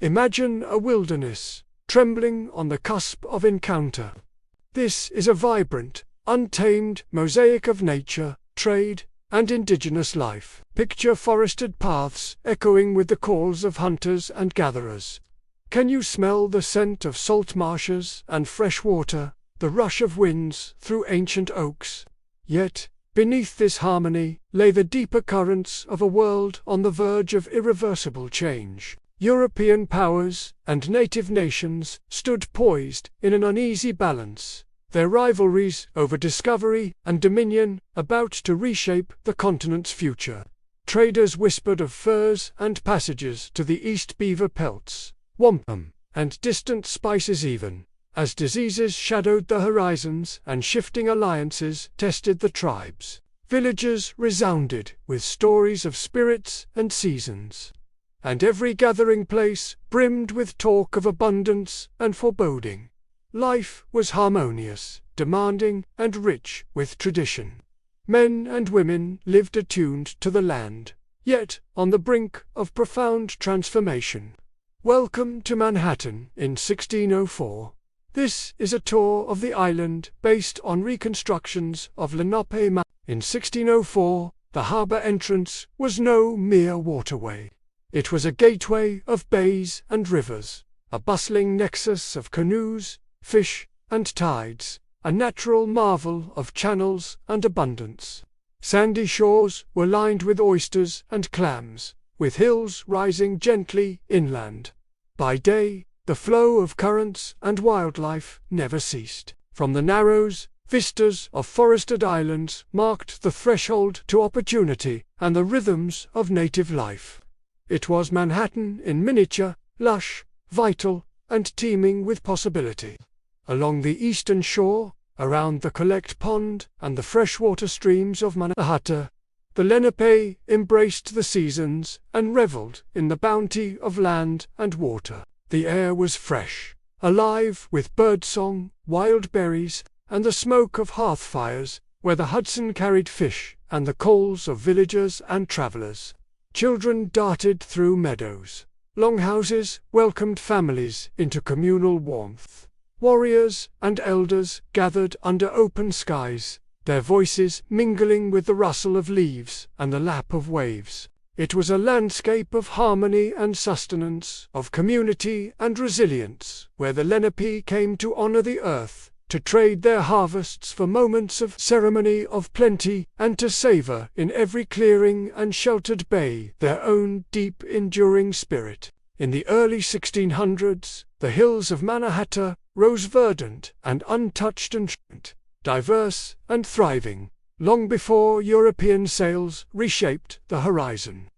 Imagine a wilderness, trembling on the cusp of encounter. This is a vibrant, untamed mosaic of nature, trade, and indigenous life. Picture forested paths echoing with the calls of hunters and gatherers. Can you smell the scent of salt marshes and fresh water, the rush of winds through ancient oaks? Yet, beneath this harmony lay the deeper currents of a world on the verge of irreversible change. European powers and native nations stood poised in an uneasy balance, their rivalries over discovery and dominion about to reshape the continent's future. Traders whispered of furs and passages to the east, beaver pelts, wampum, and distant spices even, as diseases shadowed the horizons and shifting alliances tested the tribes. Villages resounded with stories of spirits and seasons, and every gathering place brimmed with talk of abundance and foreboding. Life was harmonious, demanding, and rich with tradition. Men and women lived attuned to the land, yet on the brink of profound transformation. Welcome to Manhattan in 1604. This is a tour of the island based on reconstructions of Lenape. In 1604, the harbor entrance was no mere waterway. It was a gateway of bays and rivers, a bustling nexus of canoes, fish, and tides, a natural marvel of channels and abundance. Sandy shores were lined with oysters and clams, with hills rising gently inland. By day, the flow of currents and wildlife never ceased. From the narrows, vistas of forested islands marked the threshold to opportunity and the rhythms of native life. It was Manhattan in miniature, lush, vital, and teeming with possibility. Along the eastern shore, around the Collect Pond and the freshwater streams of Mannahatta, the Lenape embraced the seasons and reveled in the bounty of land and water. The air was fresh, alive with birdsong, wild berries, and the smoke of hearth fires, where the Hudson carried fish and the coals of villagers and travelers. Children darted through meadows. Longhouses welcomed families into communal warmth. Warriors and elders gathered under open skies, their voices mingling with the rustle of leaves and the lap of waves. It was a landscape of harmony and sustenance, of community and resilience, where the Lenape came to honor the earth, to trade their harvests for moments of ceremony of plenty, and to savor in every clearing and sheltered bay their own deep enduring spirit. In the early 1600s, the hills of Mannahatta rose verdant and untouched and diverse and thriving, long before European sails reshaped the horizon.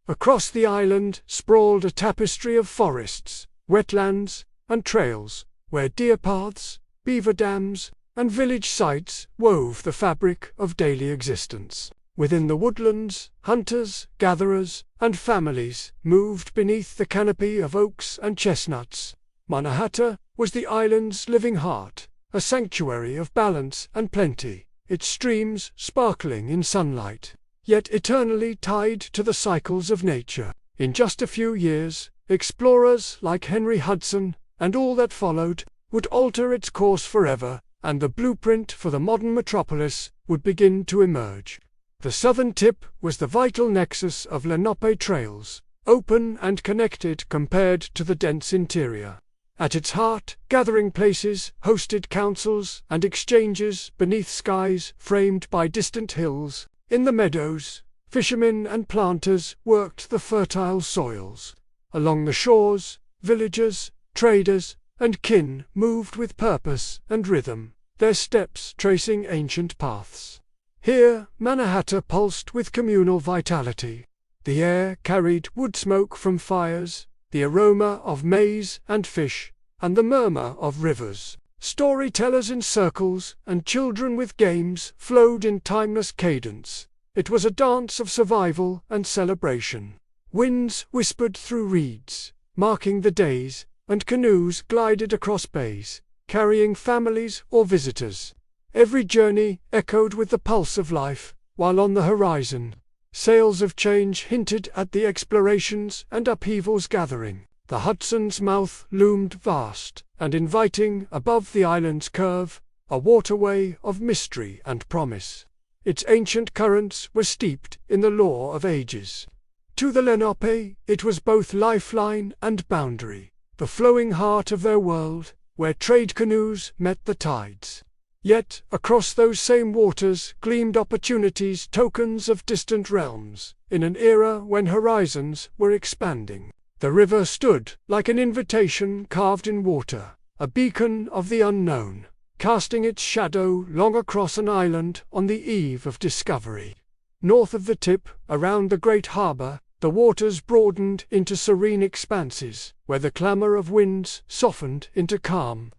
Across the island sprawled a tapestry of forests, wetlands, and trails, where deer paths, beaver dams, and village sites wove the fabric of daily existence. Within the woodlands, hunters, gatherers, and families moved beneath the canopy of oaks and chestnuts. Mannahatta was the island's living heart, a sanctuary of balance and plenty, its streams sparkling in sunlight, yet eternally tied to the cycles of nature. In just a few years, explorers like Henry Hudson, and all that followed, would alter its course forever, and the blueprint for the modern metropolis would begin to emerge. The southern tip was the vital nexus of Lenape trails, open and connected compared to the dense interior. At its heart, gathering places hosted councils and exchanges beneath skies framed by distant hills. In the meadows, fishermen and planters worked the fertile soils. Along the shores, villagers, traders, and kin moved with purpose and rhythm, their steps tracing ancient paths. Here, Mannahatta pulsed with communal vitality. The air carried wood smoke from fires, the aroma of maize and fish, and the murmur of rivers. Storytellers in circles and children with games flowed in timeless cadence. It was a dance of survival and celebration. Winds whispered through reeds, marking the days, and canoes glided across bays, carrying families or visitors. Every journey echoed with the pulse of life, while on the horizon, sails of change hinted at the explorations and upheavals gathering. The Hudson's mouth loomed vast and inviting above the island's curve, a waterway of mystery and promise. Its ancient currents were steeped in the lore of ages. To the Lenape, it was both lifeline and boundary, the flowing heart of their world, where trade canoes met the tides. Yet, across those same waters gleamed opportunities, tokens of distant realms, in an era when horizons were expanding. The river stood like an invitation carved in water, a beacon of the unknown, casting its shadow long across an island on the eve of discovery. North of the tip, around the great harbour, the waters broadened into serene expanses, where the clamour of winds softened into calm.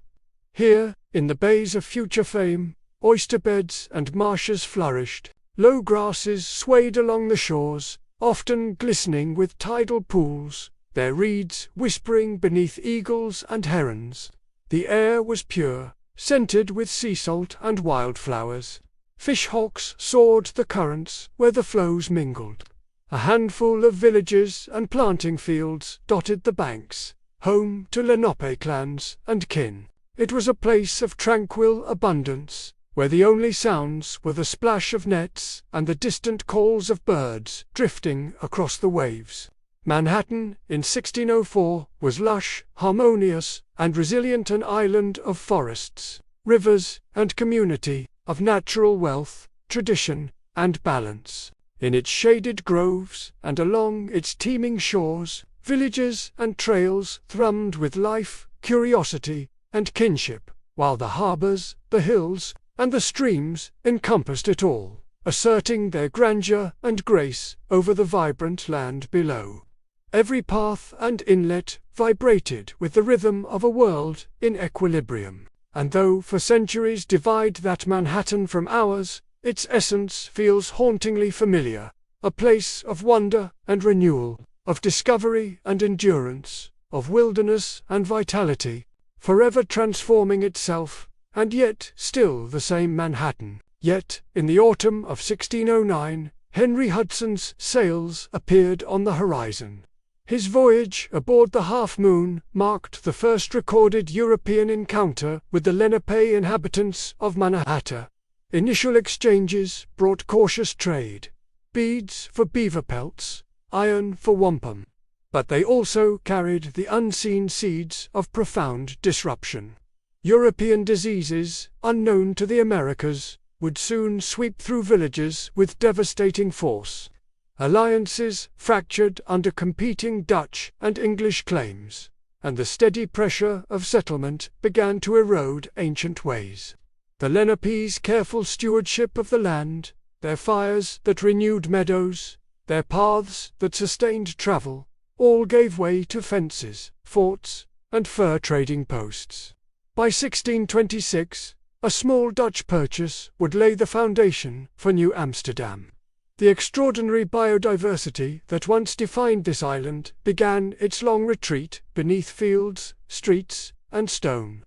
Here, in the bays of future fame, oyster beds and marshes flourished, low grasses swayed along the shores, often glistening with tidal pools, their reeds whispering beneath eagles and herons. The air was pure, scented with sea salt and wildflowers. Fishhawks soared the currents where the flows mingled. A handful of villages and planting fields dotted the banks, home to Lenape clans and kin. It was a place of tranquil abundance, where the only sounds were the splash of nets and the distant calls of birds drifting across the waves. Manhattan, in 1604, was lush, harmonious, and resilient, an island of forests, rivers, and community, of natural wealth, tradition, and balance. In its shaded groves, and along its teeming shores, villages and trails thrummed with life, curiosity, and kinship, while the harbours, the hills, and the streams encompassed it all, asserting their grandeur and grace over the vibrant land below. Every path and inlet vibrated with the rhythm of a world in equilibrium, and though for centuries divide that Manhattan from ours, its essence feels hauntingly familiar, a place of wonder and renewal, of discovery and endurance, of wilderness and vitality, forever transforming itself, and yet still the same Manhattan. Yet, in the autumn of 1609, Henry Hudson's sails appeared on the horizon. His voyage aboard the Half Moon marked the first recorded European encounter with the Lenape inhabitants of Mannahatta. Initial exchanges brought cautious trade, beads for beaver pelts, iron for wampum. But they also carried the unseen seeds of profound disruption. European diseases, unknown to the Americas, would soon sweep through villages with devastating force. Alliances fractured under competing Dutch and English claims, and the steady pressure of settlement began to erode ancient ways. The Lenape's careful stewardship of the land, their fires that renewed meadows, their paths that sustained travel, all gave way to fences, forts, and fur trading posts. By 1626, a small Dutch purchase would lay the foundation for New Amsterdam. The extraordinary biodiversity that once defined this island began its long retreat beneath fields, streets, and stone.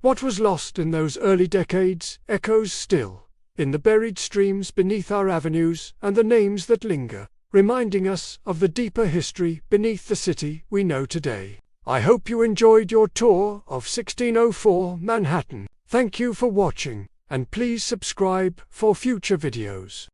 What was lost in those early decades echoes still, in the buried streams beneath our avenues and the names that linger, reminding us of the deeper history beneath the city we know today. I hope you enjoyed your tour of 1604 Manhattan. Thank you for watching, and please subscribe for future videos.